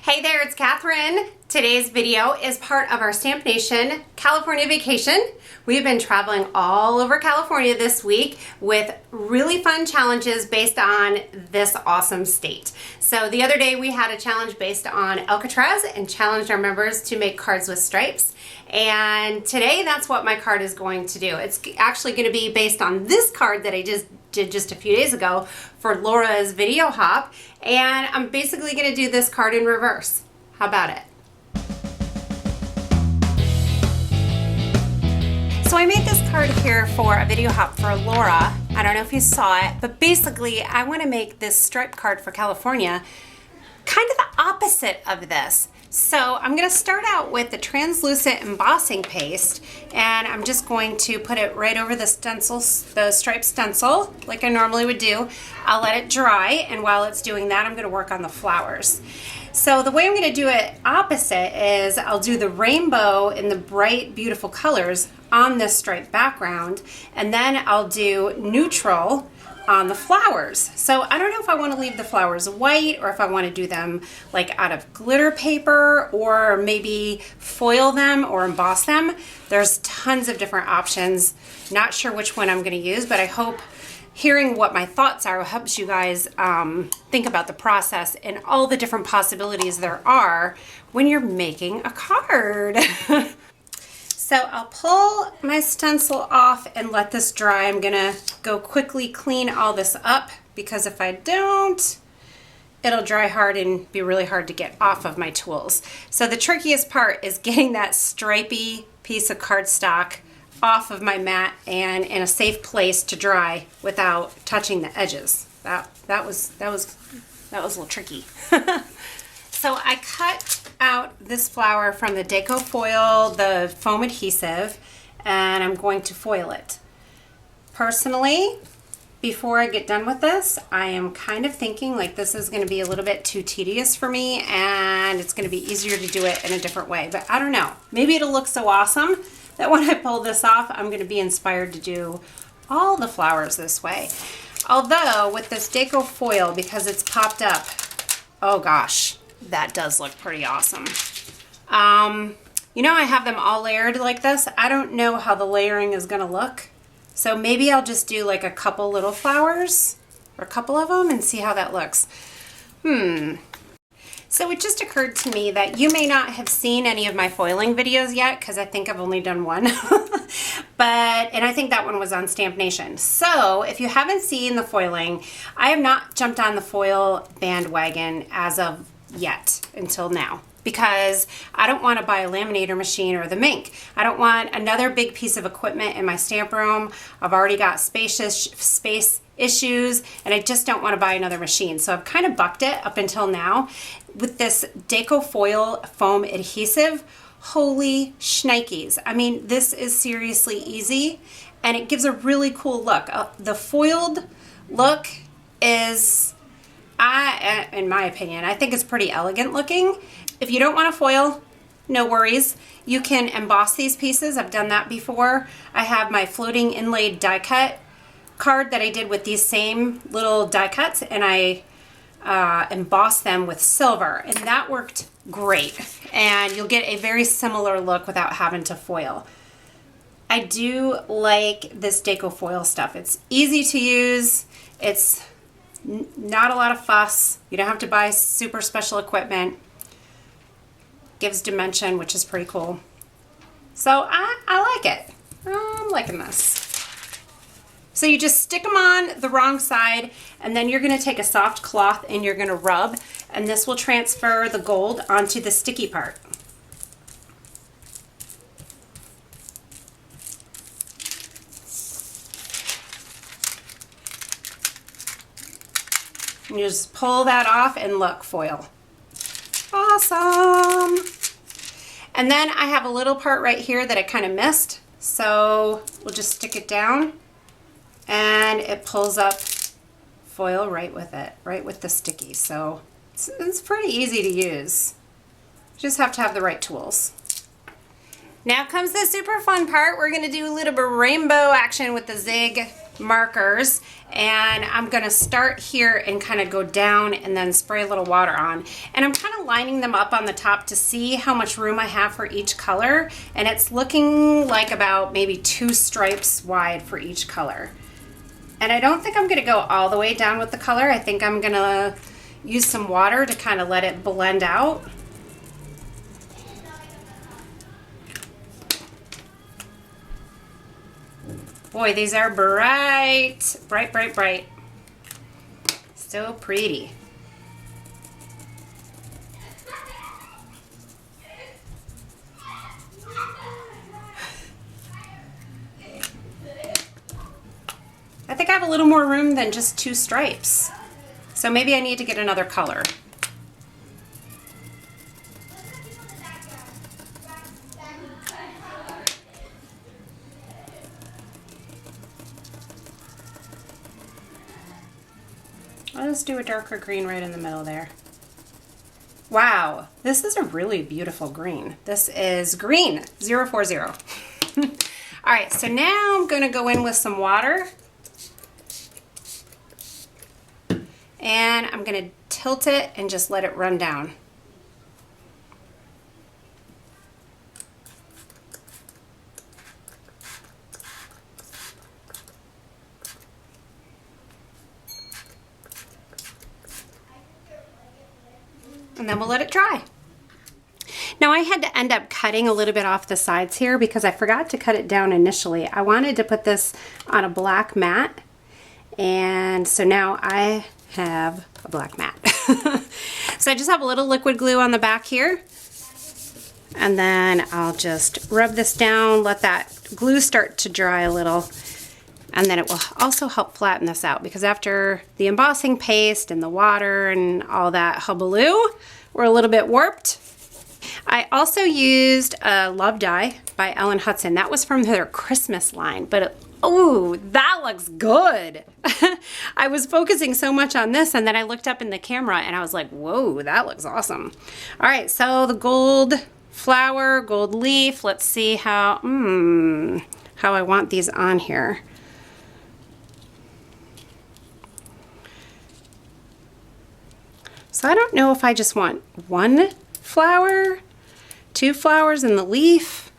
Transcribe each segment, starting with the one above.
Hey there, it's Catherine. Today's video is part of our Stamp Nation California vacation. We've been traveling all over California this week with really fun challenges based on this awesome state. So the other day we had a challenge based on Alcatraz and challenged our members to make cards with stripes. And today that's what my card is going to do. It's actually going to be based on this card that I did just a few days ago for Laura's video hop, and I'm basically going to do this card in reverse. How about it? So I made this card here for a video hop for Laura. I don't know if you saw it, but basically I want to make this stripe card for California kind of the opposite of this. So I'm going to start out with the translucent embossing paste, and I'm just going to put it right over the stencil, the stripe stencil, like I normally would do. I'll let it dry, and while it's doing that, I'm going to work on the flowers. So the way I'm going to do it opposite is I'll do the rainbow in the bright, beautiful colors on this stripe background, and then I'll do neutral on the flowers. So I don't know if I want to leave the flowers white or if I want to do them like out of glitter paper or maybe foil them or emboss them. There's tons of different options. Not sure which one I'm going to use, but I hope hearing what my thoughts are helps you guys think about the process and all the different possibilities there are when you're making a card. So I'll pull my stencil off and let this dry. I'm gonna go quickly clean all this up because if I don't, it'll dry hard and be really hard to get off of my tools. So the trickiest part is getting that stripy piece of cardstock off of my mat and in a safe place to dry without touching the edges. That was a little tricky. So I cut out this flower from the Deco foil, the foam adhesive, and I'm going to foil it. Personally, before I get done with this, I am kind of thinking like this is going to be a little bit too tedious for me and it's going to be easier to do it in a different way, but I don't know. Maybe it'll look so awesome that when I pull this off, I'm going to be inspired to do all the flowers this way. Although with this Deco foil, because it's popped up, oh gosh, that does look pretty awesome. You know, I have them all layered like this. I don't know how the layering is gonna look. So maybe I'll just do like a couple little flowers or a couple of them and see how that looks. So it just occurred to me that you may not have seen any of my foiling videos yet because I think I've only done one. And I think that one was on Stamp Nation. So if you haven't seen the foiling, I have not jumped on the foil bandwagon as of yet until now because I don't want to buy a laminator machine or the Mink. I don't want another big piece of equipment in my stamp room. I've already got space issues and I just don't want to buy another machine. So I've kind of bucked it up until now with this Deco foil foam adhesive. Holy shnikes. I mean, this is seriously easy and it gives a really cool look. The foiled look is, in my opinion, I think it's pretty elegant looking. If you don't want to foil, no worries. You can emboss these pieces. I've done that before. I have my floating inlaid die cut card that I did with these same little die cuts and I embossed them with silver and that worked great. And you'll get a very similar look without having to foil. I do like this Deco foil stuff. It's easy to use. It's not a lot of fuss. You don't have to buy super special equipment. Gives dimension, which is pretty cool. So I like it. I'm liking this. So you just stick them on the wrong side and then you're going to take a soft cloth and you're going to rub and this will transfer the gold onto the sticky part. And you just pull that off and look, foil. Awesome. And then I have a little part right here that I kind of missed. So we'll just stick it down and it pulls up foil right with it, right with the sticky. So it's pretty easy to use. You just have to have the right tools. Now comes the super fun part. We're gonna do a little bit of rainbow action with the zig markers. And I'm gonna start here and kind of go down and then spray a little water on. And I'm kind of lining them up on the top to see how much room I have for each color. And it's looking like about maybe 2 stripes wide for each color. And I don't think I'm gonna go all the way down with the color. I think I'm gonna use some water to kind of let it blend out. Boy, these are bright, bright, bright, bright. So pretty. I think I have a little more room than just 2 stripes. So maybe I need to get another color. I'll just do a darker green right in the middle there. Wow, this is a really beautiful green. This is green 040. All right, so now I'm gonna go in with some water. And I'm gonna tilt it and just let it run down. And then we'll let it dry. Now I had to end up cutting a little bit off the sides here because I forgot to cut it down initially. I wanted to put this on a black mat, and so now I have a black mat. So I just have a little liquid glue on the back here, and then I'll just rub this down, let that glue start to dry a little, and then it will also help flatten this out because after the embossing paste and the water and all that hullabaloo, we're a little bit warped. I also used a Love Die by Ellen Hudson. That was from their Christmas line, but oh, that looks good. I was focusing so much on this, and then I looked up in the camera and I was like, whoa, that looks awesome. All right, so the gold flower, gold leaf, let's see how I want these on here. So I don't know if I just want 1 flower, 2 flowers in the leaf.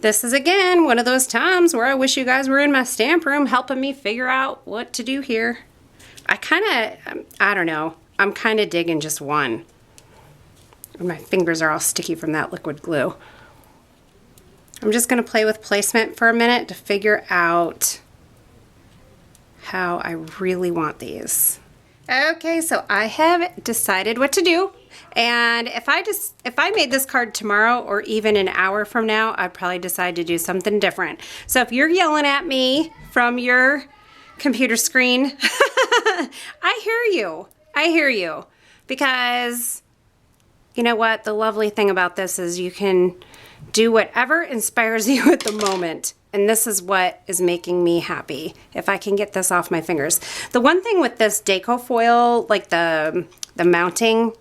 This is again one of those times where I wish you guys were in my stamp room helping me figure out what to do here. I don't know, I'm kind of digging just 1. My fingers are all sticky from that liquid glue. I'm just going to play with placement for a minute to figure out how I really want these. Okay, so I have decided what to do. And if I made this card tomorrow or even an hour from now, I'd probably decide to do something different. So if you're yelling at me from your computer screen, I hear you. I hear you. Because you know what? The lovely thing about this is you can do whatever inspires you at the moment. And this is what is making me happy, if I can get this off my fingers. The one thing with this Deco foil, like the mounting,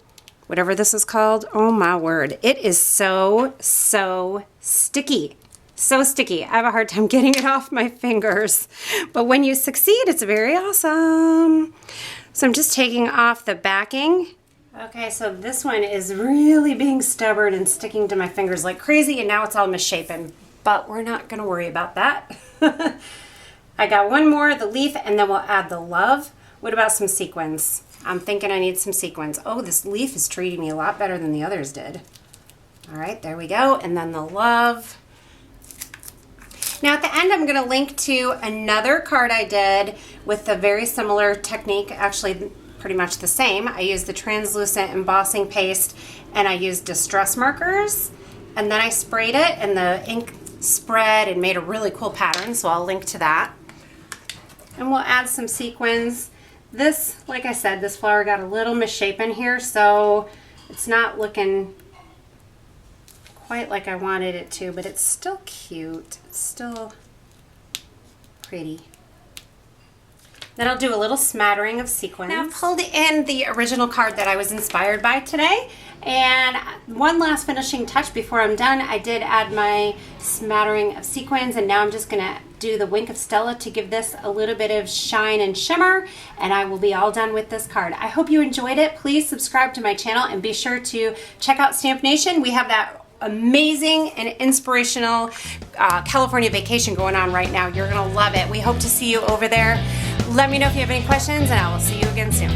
whatever this is called, oh my word, it is so sticky. So sticky. I have a hard time getting it off my fingers. But when you succeed, it's very awesome. So I'm just taking off the backing. Okay, so this one is really being stubborn and sticking to my fingers like crazy, and now it's all misshapen. But we're not going to worry about that. I got 1 more, the leaf, and then we'll add the love. What about some sequins? I'm thinking I need some sequins. Oh, this leaf is treating me a lot better than the others did. All right, there we go. And then the love. Now at the end, I'm going to link to another card I did with a very similar technique, actually pretty much the same. I used the translucent embossing paste, and I used distress markers, and then I sprayed it, and the ink spread and made a really cool pattern, so I'll link to that. And we'll add some sequins. This, like I said, this flower got a little misshapen here, so it's not looking quite like I wanted it to, but it's still cute. It's still pretty. Then I'll do a little smattering of sequins. Now I've pulled in the original card that I was inspired by today. And one last finishing touch before I'm done, I did add my smattering of sequins, and now I'm just gonna do the Wink of Stella to give this a little bit of shine and shimmer, and I will be all done with this card. I hope you enjoyed it. Please subscribe to my channel and be sure to check out Stamp Nation. We have that amazing and inspirational California vacation going on right now. You're gonna love it. We hope to see you over there. Let me know if you have any questions, and I will see you again soon.